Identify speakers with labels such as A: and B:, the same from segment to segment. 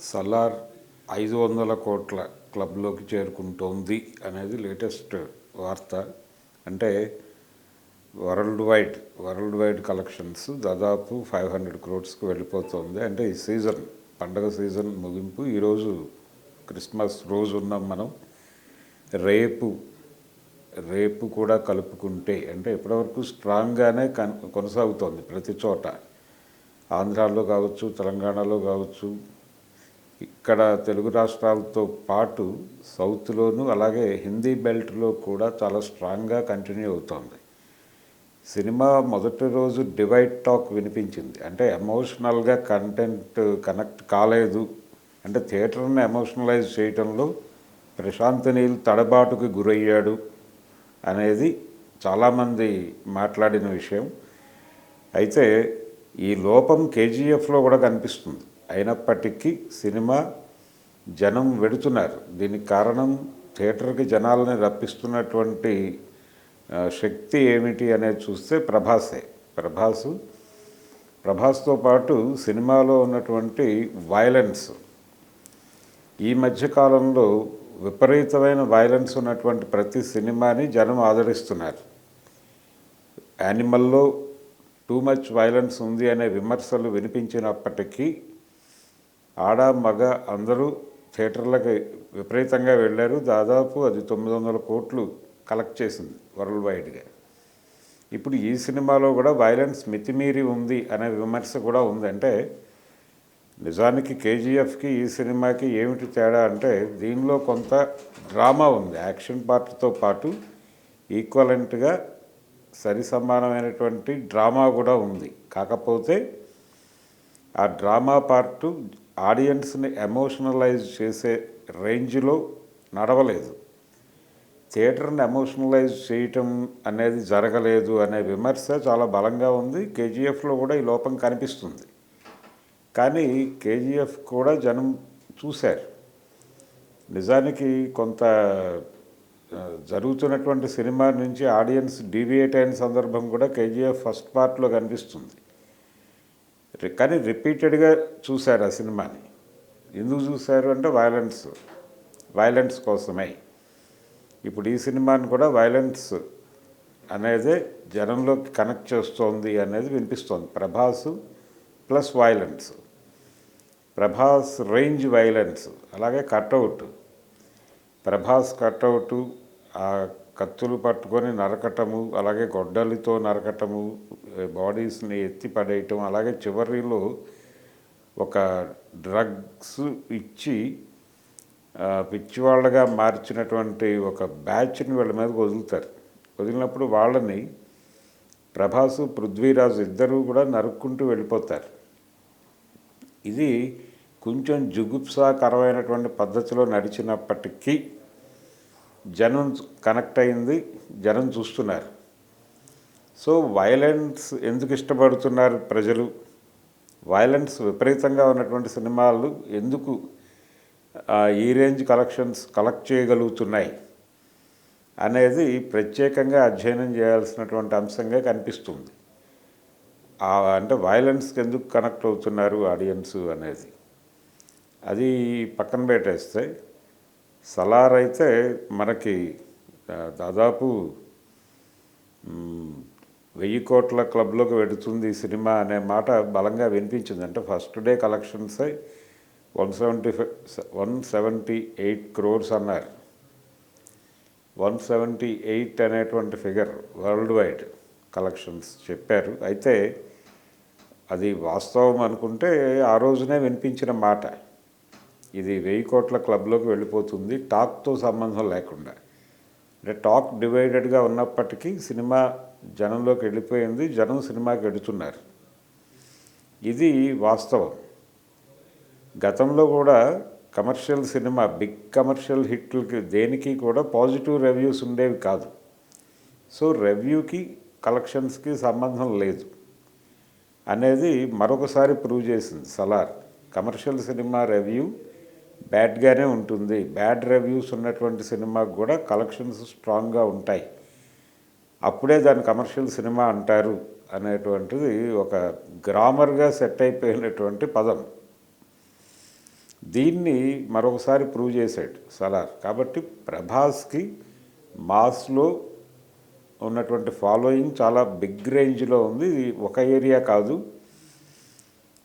A: సలార్ 500 కోట్ల క్లబ్లోకి చేరుకుంటోంది అనేది లేటెస్ట్ వార్త. అంటే వరల్డ్ వైడ్ కలెక్షన్స్ దాదాపు 500 క్రోడ్స్కి వెళ్ళిపోతుంది. అంటే ఈ సీజన్, పండగ సీజన్ ముగింపు. ఈరోజు క్రిస్మస్ రోజు ఉన్నాం మనం. రేపు కూడా కలుపుకుంటే అంటే ఇప్పటివరకు స్ట్రాంగ్గానే కొనసాగుతోంది ప్రతి చోట. ఆంధ్రాలో కావచ్చు, తెలంగాణలో కావచ్చు, ఇక్కడ తెలుగు రాష్ట్రాలతో పాటు సౌత్లోను, అలాగే హిందీ బెల్ట్లో కూడా చాలా స్ట్రాంగ్గా కంటిన్యూ అవుతోంది. సినిమా మొదటి రోజు డివైడ్ టాక్ వినిపించింది. అంటే ఎమోషనల్గా కంటెంట్ కనెక్ట్ కాలేదు, అంటే థియేటర్ని ఎమోషనలైజ్ చేయటంలో ప్రశాంత్ నీల్ తడబాటుకు గురయ్యాడు అనేది చాలామంది మాట్లాడిన విషయం. అయితే ఈ లోపం కేజీఎఫ్లో కూడా కనిపిస్తుంది. అయినప్పటికీ సినిమా జనం వెడుతున్నారు. దీనికి కారణం థియేటర్కి జనాలని రప్పిస్తున్నటువంటి శక్తి ఏమిటి అనేది చూస్తే ప్రభాస్తో పాటు సినిమాలో ఉన్నటువంటి వైలెన్స్. ఈ మధ్యకాలంలో విపరీతమైన వైలెన్స్ ఉన్నటువంటి ప్రతి సినిమాని జనం ఆదరిస్తున్నారు. యానిమల్లో టూ మచ్ వైలెన్స్ ఉంది అనే విమర్శలు వినిపించినప్పటికీ ఆడ మగ అందరూ థియేటర్లకు విపరీతంగా వెళ్ళారు. దాదాపు అది 900 కోట్లు కలెక్ట్ చేసింది వరల్డ్ వైడ్గా. ఇప్పుడు ఈ సినిమాలో కూడా వైలెన్స్ మితిమీరి ఉంది అనే విమర్శ కూడా ఉంది. అంటే నిజానికి కేజీఎఫ్కి ఈ సినిమాకి ఏమిటి తేడా అంటే దీనిలో కొంత డ్రామా ఉంది. యాక్షన్ పార్ట్తో పాటు ఈక్వలెంట్గా సరి సమానమైనటువంటి డ్రామా కూడా ఉంది. కాకపోతే ఆ డ్రామా పార్టు ఆడియన్స్ని ఎమోషనలైజ్ చేసే రేంజ్లో నడవలేదు. థియేటర్ని ఎమోషనలైజ్ చేయటం అనేది జరగలేదు అనే విమర్శ చాలా బలంగా ఉంది. కేజీఎఫ్లో కూడా ఈ లోపం కనిపిస్తుంది. కానీ కేజీఎఫ్ కూడా జనం చూశారు. నిజానికి కొంత జరుగుతున్నటువంటి సినిమా నుంచి ఆడియన్స్ డీవియేట్ అయిన సందర్భం కూడా కేజీఎఫ్ ఫస్ట్ పార్ట్లో కనిపిస్తుంది. కానీ రిపీటెడ్గా చూశారు ఆ సినిమాని. ఎందుకు చూశారు అంటే వైలెన్స్ కోసమే. ఇప్పుడు ఈ సినిమాని కూడా వైలెన్స్ అనేది జనంలోకి కనెక్ట్ చేస్తోంది అనేది వినిపిస్తోంది. Prabhas plus violence, Prabhas range violence, అలాగే కట్అవుట్. ప్రభాస్ కట్అవుటు, ఆ కత్తులు పట్టుకొని నరకటము, అలాగే గొడ్డలితో నరకటము, బాడీస్ని ఎత్తి పడేయటం, అలాగే చివరిలో ఒక డ్రగ్స్ ఇచ్చి పిచ్చివాళ్ళగా మార్చినటువంటి ఒక బ్యాచ్ని వీళ్ళ మీదకి వదులుతారు. వదిలినప్పుడు వాళ్ళని ప్రభాసు, పృథ్వీరాజు ఇద్దరూ కూడా నరుక్కుంటూ వెళ్ళిపోతారు. ఇది కొంచెం జుగుప్సాకరమైనటువంటి పద్ధతిలో నడిచినప్పటికీ జనం కనెక్ట్ అయింది, జనం చూస్తున్నారు. సో వైలెన్స్ ఎందుకు ఇష్టపడుతున్నారు ప్రజలు? వైలెన్స్ విపరీతంగా ఉన్నటువంటి సినిమాలు ఎందుకు ఈ రేంజ్ కలెక్ట్ చేయగలుగుతున్నాయి అనేది ప్రత్యేకంగా అధ్యయనం చేయాల్సినటువంటి అంశంగా కనిపిస్తుంది. అంటే వైలెన్స్కి ఎందుకు కనెక్ట్ అవుతున్నారు ఆడియన్స్ అనేది. అది పక్కన పెట్టేస్తే సలార్ అయితే మనకి దాదాపు 1000 కోట్ల క్లబ్లోకి వెడుతుంది ఈ సినిమా అనే మాట బలంగా వినిపించింది. అంటే ఫస్ట్ డే కలెక్షన్స్ 178 క్రోర్స్ అన్నారు. 178 అనేటువంటి ఫిగర్ వరల్డ్ వైడ్ కలెక్షన్స్ చెప్పారు. అయితే అది వాస్తవం అనుకుంటే ఆ రోజునే వినిపించిన మాట. ఇది 1000 కోట్ల క్లబ్లోకి వెళ్ళిపోతుంది, టాక్తో సంబంధం లేకుండా. అంటే టాక్ డివైడెడ్గా ఉన్నప్పటికీ సినిమా జనంలోకి వెళ్ళిపోయింది, జనం సినిమాకి వెడుతున్నారు. ఇది వాస్తవం. గతంలో కూడా కమర్షియల్ సినిమా, బిగ్ కమర్షియల్ హిట్లకి దేనికి కూడా పాజిటివ్ రివ్యూస్ ఉండేవి కాదు. సో రివ్యూకి కలెక్షన్స్కి సంబంధం లేదు అనేది మరొకసారి ప్రూవ్ చేసింది సలార్. కమర్షియల్ సినిమా రివ్యూ బ్యాడ్గానే ఉంటుంది. బ్యాడ్ రివ్యూస్ ఉన్నటువంటి సినిమాకు కూడా కలెక్షన్స్ స్ట్రాంగ్గా ఉంటాయి. అప్పుడే దాన్ని కమర్షియల్ సినిమా అంటారు అనేటువంటిది ఒక గ్రామర్గా సెట్ అయిపోయినటువంటి పదం. దీన్ని మరొకసారి ప్రూవ్ చేశాడు సలార్. కాబట్టి ప్రభాస్కి మాస్లో ఉన్నటువంటి ఫాలోయింగ్ చాలా బిగ్ రేంజ్లో ఉంది. ఇది ఒక ఏరియా కాదు,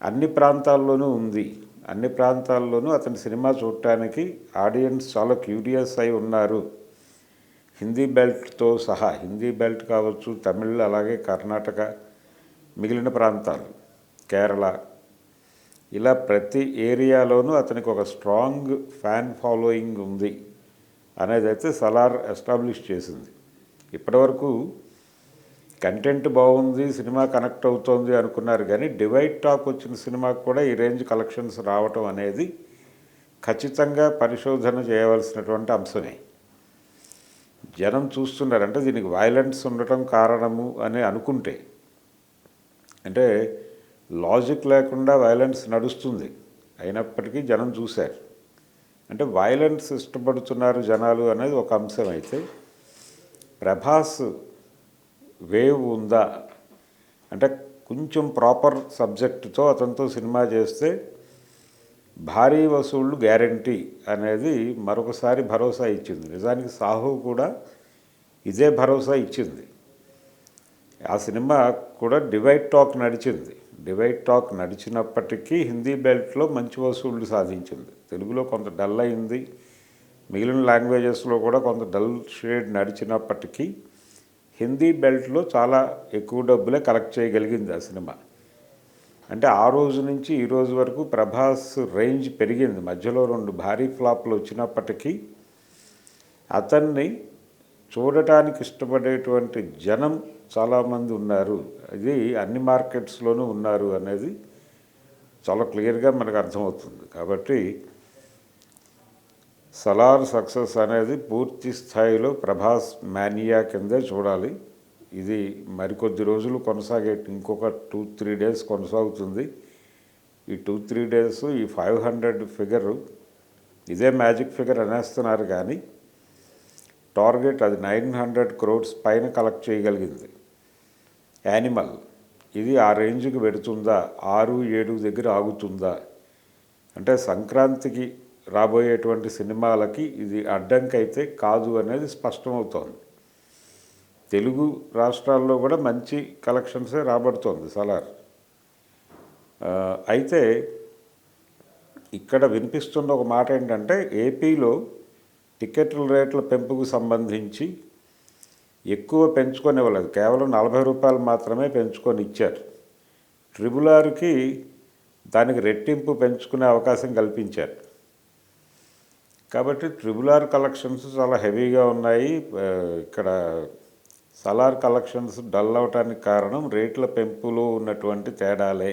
A: అన్ని ప్రాంతాల్లోనూ ఉంది. అన్ని ప్రాంతాల్లోనూ అతని సినిమా చూడటానికి ఆడియన్స్ చాలా క్యూరియస్ అయి ఉన్నారు. హిందీ బెల్ట్తో సహా, హిందీ బెల్ట్ కావచ్చు, తమిళ్, అలాగే కర్ణాటక, మిగిలిన ప్రాంతాలు, కేరళ, ఇలా ప్రతి ఏరియాలోనూ అతనికి ఒక స్ట్రాంగ్ ఫ్యాన్ ఫాలోయింగ్ ఉంది అనేది అయితే సలార్ ఎస్టాబ్లిష్ చేసింది. ఇప్పటివరకు కంటెంట్ బాగుంది, సినిమా కనెక్ట్ అవుతోంది అనుకున్నారు, కానీ డివైడ్ టాక్ వచ్చిన సినిమాకు కూడా ఈ రేంజ్ కలెక్షన్స్ రావటం అనేది ఖచ్చితంగా పరిశోధన చేయవలసినటువంటి అంశమే. జనం చూస్తున్నారు, అంటే దీనికి వైలెన్స్ ఉండటం కారణము అని అనుకుంటే, అంటే లాజిక్ లేకుండా వైలెన్స్ నడుస్తుంది, అయినప్పటికీ జనం చూశారు. అంటే వైలెన్స్ ఇష్టపడుతున్నారు జనాలు అనేది ఒక అంశం అయితే, ప్రభాస్ వేవ్ ఉందా అంటే కొంచెం ప్రాపర్ సబ్జెక్టుతో అతనితో సినిమా చేస్తే భారీ వసూళ్ళు గ్యారంటీ అనేది మరొకసారి భరోసా ఇచ్చింది. నిజానికి సాహు కూడా ఇదే భరోసా ఇచ్చింది. ఆ సినిమా కూడా డివైడ్ టాక్ నడిచింది. డివైడ్ టాక్ నడిచినప్పటికీ హిందీ బెల్ట్లో మంచి వసూళ్ళు సాధించింది. తెలుగులో కొంత డల్ అయింది, మిగిలిన లాంగ్వేజెస్లో కూడా కొంత డల్ షేడ్ నడిచినప్పటికీ హిందీ బెల్ట్లో చాలా ఎక్కువ డబ్బులే కలెక్ట్ చేయగలిగింది ఆ సినిమా. అంటే ఆ రోజు నుంచి ఈ రోజు వరకు ప్రభాస్ రేంజ్ పెరిగింది. మధ్యలో 2 భారీ ఫ్లాప్లు వచ్చినప్పటికీ అతన్ని చూడటానికి ఇష్టపడేటువంటి జనం చాలామంది ఉన్నారు, ఇది అన్ని మార్కెట్స్లోనూ ఉన్నారు అనేది చాలా క్లియర్గా మనకు అర్థమవుతుంది. కాబట్టి సలార్ సక్సెస్ అనేది పూర్తి స్థాయిలో ప్రభాస్ మానియా కిందే చూడాలి. ఇది మరికొద్ది రోజులు కొనసాగే, ఇంకొక 2-3 డేస్ కొనసాగుతుంది. ఈ 2-3 డేస్ ఈ 500 ఫిగరు ఇదే మ్యాజిక్ ఫిగర్ అనేస్తున్నారు, కానీ టార్గెట్ అది 900 crores పైన కలెక్ట్ చేయగలిగింది. యానిమల్ ఇది ఆ రేంజ్కి పెడుతుందా, 6-7 దగ్గర ఆగుతుందా అంటే సంక్రాంతికి రాబోయేటువంటి సినిమాలకి ఇది అడ్డంకైతే కాదు అనేది స్పష్టమవుతోంది. తెలుగు రాష్ట్రాల్లో కూడా మంచి కలెక్షన్సే రాబడుతోంది సలార్. అయితే ఇక్కడ వినిపిస్తున్న ఒక మాట ఏంటంటే, ఏపీలో టికెట్ల రేట్ల పెంపుకు సంబంధించి ఎక్కువ పెంచుకొని ఇవ్వలేదు, కేవలం 40 రూపాయలు మాత్రమే పెంచుకొని ఇచ్చారు. RRRకి దానికి రెట్టింపు పెంచుకునే అవకాశం కల్పించారు. కాబట్టి RRR కలెక్షన్స్ చాలా హెవీగా ఉన్నాయి. ఇక్కడ సలార్ కలెక్షన్స్ డల్ అవటానికి కారణం రేట్ల పెంపులో ఉన్నటువంటి తేడాలే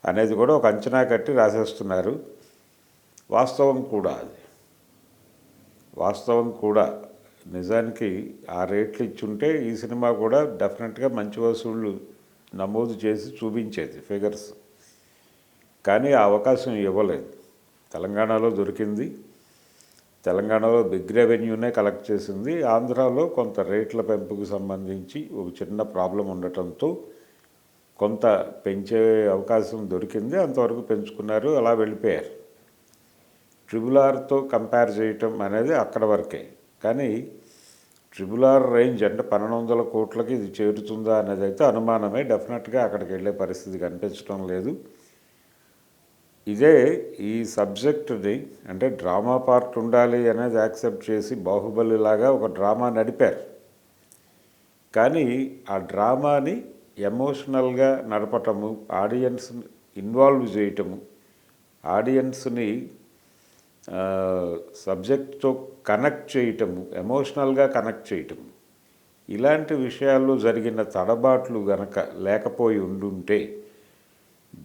A: అనేది కూడా ఒక అంచనా కట్టి రాసేస్తున్నారు. వాస్తవం కూడా అది, వాస్తవం కూడా. నిజానికి ఆ రేట్లు ఇచ్చుంటే ఈ సినిమా కూడా డెఫినెట్గా మంచి వసూళ్ళు నమోదు చేసి చూపించేది ఫిగర్స్, కానీ ఆ అవకాశం ఇవ్వలేదు. తెలంగాణలో దొరికింది, తెలంగాణలో బిగ్ రెవెన్యూనే కలెక్ట్ చేసింది. ఆంధ్రాలో కొంత రేట్ల పెంపుకు సంబంధించి ఒక చిన్న ప్రాబ్లం ఉండటంతో కొంత పెంచే అవకాశం దొరికింది, అంతవరకు పెంచుకున్నారు, అలా వెళ్ళిపోయారు. RRRతో కంపేర్ చేయటం అనేది అక్కడ వరకే. కానీ RRR రేంజ్ అంటే 1200 కోట్లకి ఇది చేరుతుందా అనేది అయితే అనుమానమే. డెఫినెట్గా అక్కడికి వెళ్ళే పరిస్థితి కనిపించడం లేదు. ఇదే ఈ సబ్జెక్టుని అంటే డ్రామా పార్ట్ ఉండాలి అనేది యాక్సెప్ట్ చేసి బాహుబలి లాగా ఒక డ్రామా నడిపారు, కానీ ఆ డ్రామాని ఎమోషనల్గా నడపటము, ఆడియన్స్ని ఇన్వాల్వ్ చేయటము, ఆడియన్స్ని సబ్జెక్ట్తో కనెక్ట్ చేయటము, ఎమోషనల్గా కనెక్ట్ చేయటము, ఇలాంటి విషయాల్లో జరిగిన తడబాట్లు గనక లేకపోయి ఉండుంటే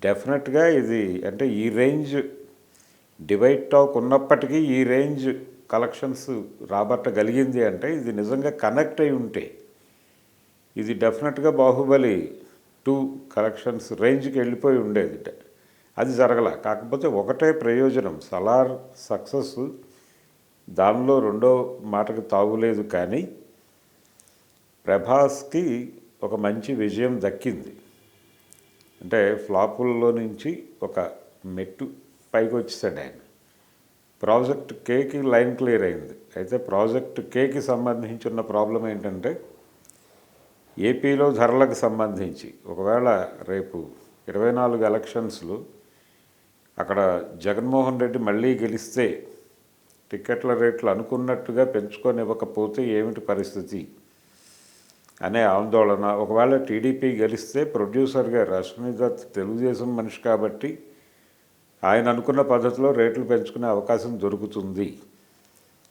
A: డెఫినెట్గా ఇది అంటే ఈ రేంజ్ డివైడ్ టాక్ ఉన్నప్పటికీ ఈ రేంజ్ కలెక్షన్స్ రాబట్టగలిగింది అంటే ఇది నిజంగా కనెక్ట్ అయి ఉంటే ఇది డెఫినెట్గా బాహుబలి 2 కలెక్షన్స్ రేంజ్కి వెళ్ళిపోయి ఉండేది. అది జరగల. కాకపోతే ఒకటే ప్రయోజనం, సలార్ సక్సెస్, దానిలో రెండో మాటకు తావులేదు, కానీ ప్రభాస్కి ఒక మంచి విజయం దక్కింది. అంటే ఫ్లాపుల్లో నుంచి ఒక మెట్టు పైకి వచ్చేసాడు ఆయన. ప్రాజెక్ట్ కేకి లైన్ క్లియర్ అయింది. అయితే ప్రాజెక్ట్ కేకి సంబంధించిన ప్రాబ్లం ఏంటంటే ఏపీలో ధరలకు సంబంధించి ఒకవేళ రేపు 24 ఎలక్షన్స్లో అక్కడ జగన్మోహన్ రెడ్డి మళ్ళీ గెలిస్తే టికెట్ల రేట్లు అనుకున్నట్టుగా పెంచుకొనివ్వకపోతే ఏమిటి పరిస్థితి అనే ఆందోళన. ఒకవేళ టీడీపీ గెలిస్తే ప్రొడ్యూసర్ గారు అశ్విని దత్ తెలుగుదేశం మనిషి కాబట్టి ఆయన అనుకున్న పద్ధతిలో రేట్లు పెంచుకునే అవకాశం దొరుకుతుంది.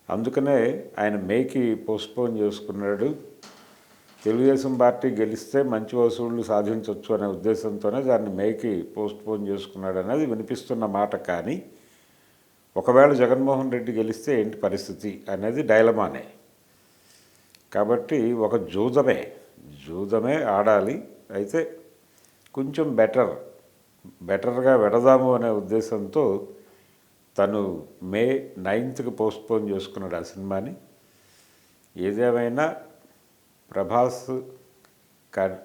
A: అందుకనే ఆయన మేకి పోస్ట్పోన్ చేసుకున్నాడు. తెలుగుదేశం పార్టీ గెలిస్తే మంచి వసూళ్లు సాధించవచ్చు అనే ఉద్దేశంతోనే దాన్ని మేకి పోస్ట్పోన్ చేసుకున్నాడు అనేది వినిపిస్తున్న మాట. కానీ ఒకవేళ జగన్మోహన్ రెడ్డి గెలిస్తే ఏంటి పరిస్థితి అనేది డైలమానే. కాబట్టి ఒక జూదమే ఆడాలి. అయితే కొంచెం బెటర్గా వెడదాము అనే ఉద్దేశంతో తను మే 9కి పోస్ట్పోన్ చేసుకున్నాడు ఆ సినిమాని. ఏదేమైనా ప్రభాస్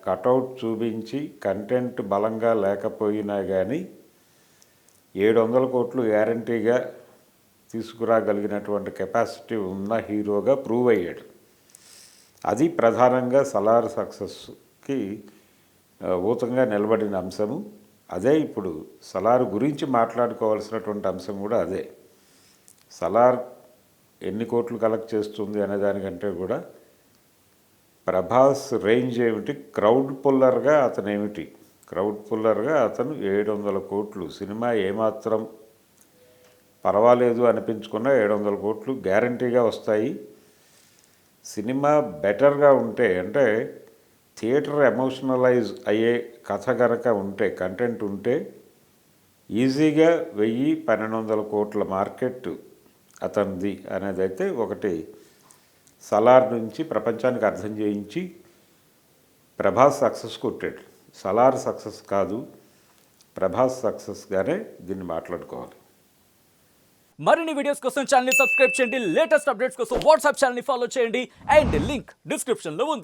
A: కటౌట్ చూపించి కంటెంట్ బలంగా లేకపోయినా కానీ 700 కోట్లు గ్యారంటీగా తీసుకురాగలిగినటువంటి కెపాసిటీ ఉన్న హీరోగా ప్రూవ్ అయ్యాడు. అది ప్రధానంగా సలార్ సక్సెస్కి ఊతంగా నిలబడిన అంశము. అదే ఇప్పుడు సలార్ గురించి మాట్లాడుకోవాల్సినటువంటి అంశం కూడా అదే. సలార్ ఎన్ని కోట్లు కలెక్ట్ చేస్తుంది అనే దానికంటే కూడా ప్రభాస్ రేంజ్ ఏమిటి, క్రౌడ్ పుల్లర్గా అతను 700 కోట్లు సినిమా ఏమాత్రం పర్వాలేదు అనిపించుకున్న 700 కోట్లు గ్యారంటీగా వస్తాయి. సినిమా బెటర్గా ఉంటే, అంటే థియేటర్ ఎమోషనలైజ్ అయ్యే కథ కనుక ఉంటే, కంటెంట్ ఉంటే ఈజీగా 1000-1200 కోట్ల మార్కెట్ అతనిది అనేది అయితే ఒకటి సలార్ నుంచి ప్రపంచానికి అర్థం చేయించి ప్రభాస్ సక్సెస్ కొట్టాడు. సలార్ సక్సెస్ కాదు, ప్రభాస్ సక్సెస్గానే దీన్ని మాట్లాడుకోవాలి.
B: మరిన్ని వీడియోస్ కోసం ఛానల్ ని సబ్స్క్రైబ్ చేయండి. లేటెస్ట్ అప్డేట్స్ కోసం వాట్సాప్ ఛానల్ ని ఫాలో చేయండి. అండ్ లింక్ డిస్క్రిప్షన్ లో ఉంది.